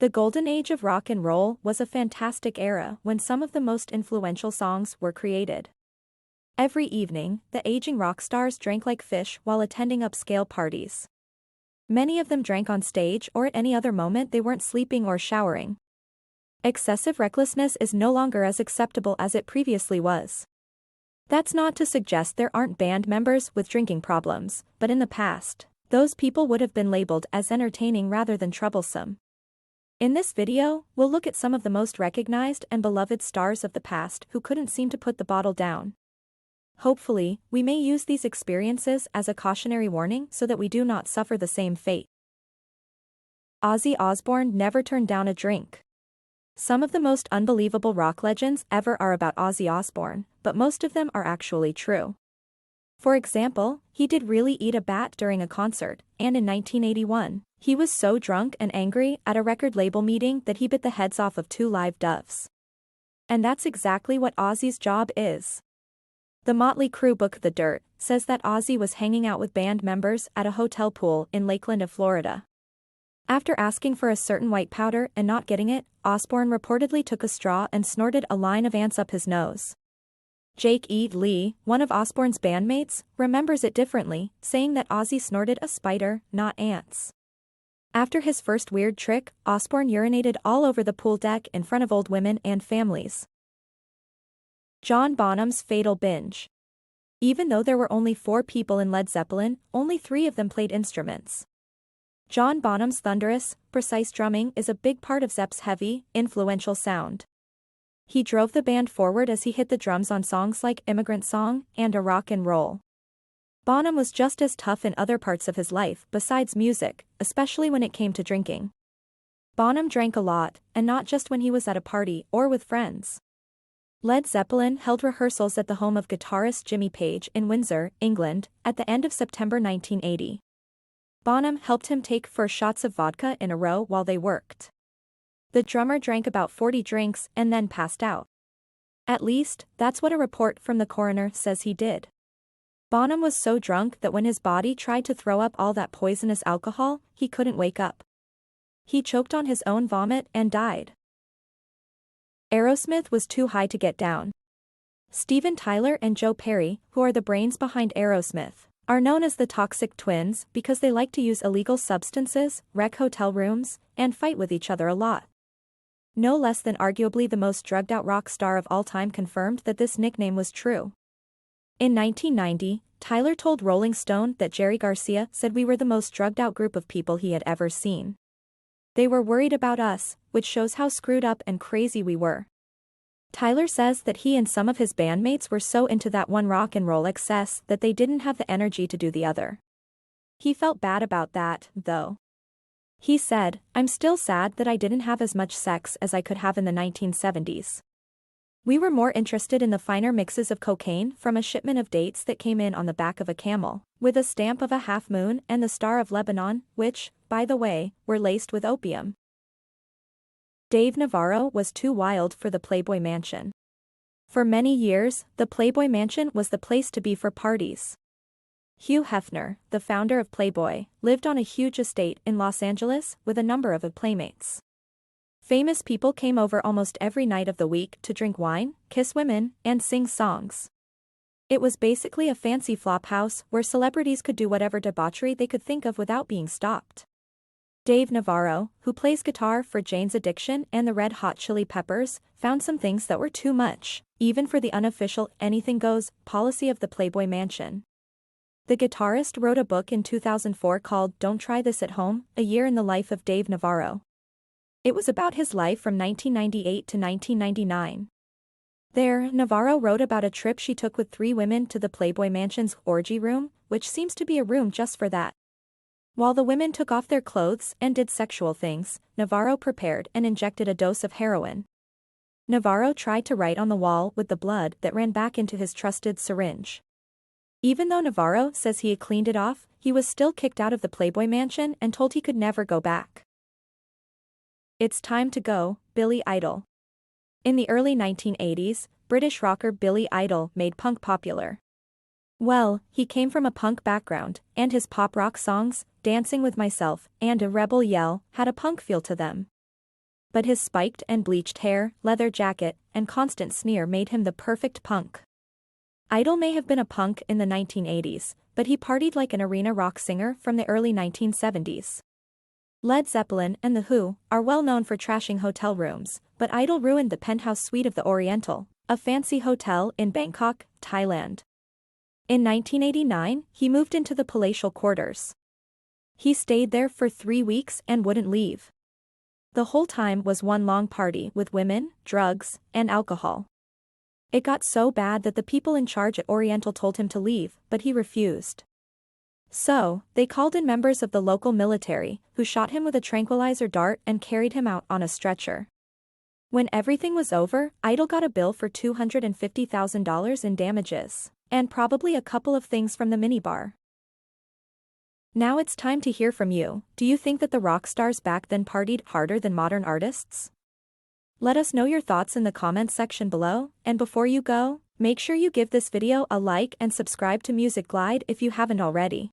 The golden age of rock and roll was a fantastic era when some of the most influential songs were created. Every evening, the aging rock stars drank like fish while attending upscale parties. Many of them drank on stage or at any other moment they weren't sleeping or showering. Excessive recklessness is no longer as acceptable as it previously was. That's not to suggest there aren't band members with drinking problems, but in the past, those people would have been labeled as entertaining rather than troublesome. In this video, we'll look at some of the most recognized and beloved stars of the past who couldn't seem to put the bottle down. Hopefully, we may use these experiences as a cautionary warning so that we do not suffer the same fate. Ozzy Osbourne never turned down a drink. Some of the most unbelievable rock legends ever are about Ozzy Osbourne, but most of them are actually true. For example, he did really eat a bat during a concert, and in 1981, he was so drunk and angry at a record label meeting that he bit the heads off of 2 live doves. And that's exactly what Ozzy's job is. The Motley Crue book The Dirt says that Ozzy was hanging out with band members at a hotel pool in Lakeland, Florida. After asking for a certain white powder and not getting it, Osbourne reportedly took a straw and snorted a line of ants up his nose. Jake E. Lee, one of Osbourne's bandmates, remembers it differently, saying that Ozzy snorted a spider, not ants. After his first weird trick, Osbourne urinated all over the pool deck in front of old women and families. John Bonham's fatal binge. Even though there were only 4 people in Led Zeppelin, only 3 of them played instruments. John Bonham's thunderous, precise drumming is a big part of Zepp's heavy, influential sound. He drove the band forward as he hit the drums on songs like Immigrant Song and A Rock and Roll. Bonham was just as tough in other parts of his life besides music, especially when it came to drinking. Bonham drank a lot, and not just when he was at a party or with friends. Led Zeppelin held rehearsals at the home of guitarist Jimmy Page in Windsor, England, at the end of September 1980. Bonham helped him take 4 shots of vodka in a row while they worked. The drummer drank about 40 drinks and then passed out. At least, that's what a report from the coroner says he did. Bonham was so drunk that when his body tried to throw up all that poisonous alcohol, he couldn't wake up. He choked on his own vomit and died. Aerosmith was too high to get down. Steven Tyler and Joe Perry, who are the brains behind Aerosmith, are known as the Toxic Twins because they like to use illegal substances, wreck hotel rooms, and fight with each other a lot. No less than arguably the most drugged-out rock star of all time confirmed that this nickname was true. In 1990, Tyler told Rolling Stone that Jerry Garcia said we were the most drugged-out group of people he had ever seen. They were worried about us, which shows how screwed up and crazy we were. Tyler says that he and some of his bandmates were so into that one rock and roll excess that they didn't have the energy to do the other. He felt bad about that, though. He said, "I'm still sad that I didn't have as much sex as I could have in the 1970s. We were more interested in the finer mixes of cocaine from a shipment of dates that came in on the back of a camel, with a stamp of a half moon and the Star of Lebanon, which, by the way, were laced with opium." Dave Navarro was too wild for the Playboy Mansion. For many years, the Playboy Mansion was the place to be for parties. Hugh Hefner, the founder of Playboy, lived on a huge estate in Los Angeles with a number of playmates. Famous people came over almost every night of the week to drink wine, kiss women, and sing songs. It was basically a fancy flop house where celebrities could do whatever debauchery they could think of without being stopped. Dave Navarro, who plays guitar for Jane's Addiction and the Red Hot Chili Peppers, found some things that were too much, even for the unofficial anything goes policy of the Playboy Mansion. The guitarist wrote a book in 2004 called Don't Try This at Home, A Year in the Life of Dave Navarro. It was about his life from 1998 to 1999. There, Navarro wrote about a trip she took with 3 women to the Playboy Mansion's orgy room, which seems to be a room just for that. While the women took off their clothes and did sexual things, Navarro prepared and injected a dose of heroin. Navarro tried to write on the wall with the blood that ran back into his trusted syringe. Even though Navarro says he had cleaned it off, he was still kicked out of the Playboy Mansion and told he could never go back. It's time to go, Billy Idol. In the early 1980s, British rocker Billy Idol made punk popular. Well, he came from a punk background, and his pop rock songs, Dancing with Myself and A Rebel Yell, had a punk feel to them. But his spiked and bleached hair, leather jacket, and constant sneer made him the perfect punk. Idol may have been a punk in the 1980s, but he partied like an arena rock singer from the early 1970s. Led Zeppelin and The Who are well known for trashing hotel rooms, but Idol ruined the penthouse suite of the Oriental, a fancy hotel in Bangkok, Thailand. In 1989, he moved into the palatial quarters. He stayed there for 3 weeks and wouldn't leave. The whole time was one long party with women, drugs, and alcohol. It got so bad that the people in charge at Oriental told him to leave, but he refused. So, they called in members of the local military, who shot him with a tranquilizer dart and carried him out on a stretcher. When everything was over, Idol got a bill for $250,000 in damages, and probably a couple of things from the minibar. Now it's time to hear from you. Do you think that the rock stars back then partied harder than modern artists? Let us know your thoughts in the comments section below, and before you go, make sure you give this video a like and subscribe to Music Glide if you haven't already.